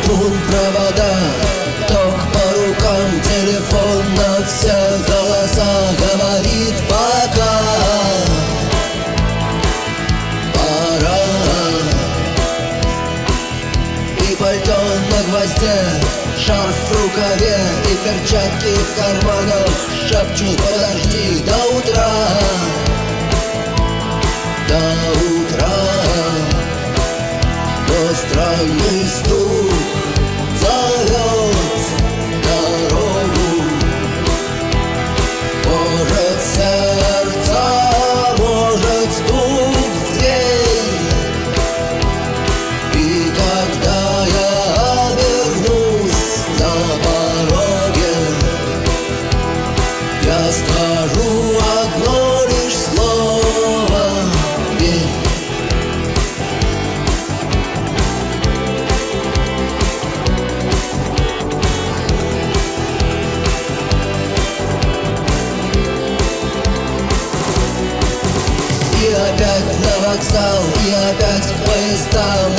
струн провода, ток по рукам, телефон на все голоса говорит пока. Пора. И пальто на гвозде, шарф в рукаве и перчатки в карманах шепчут: подожди до утра. До утра. Но странный стук зовет дорогу. Может, сердце, может, стук в дверь. И когда я обернусь на пороге, я скажу одно лишь слово: верь. И опять на вокзал, и опять к поездам,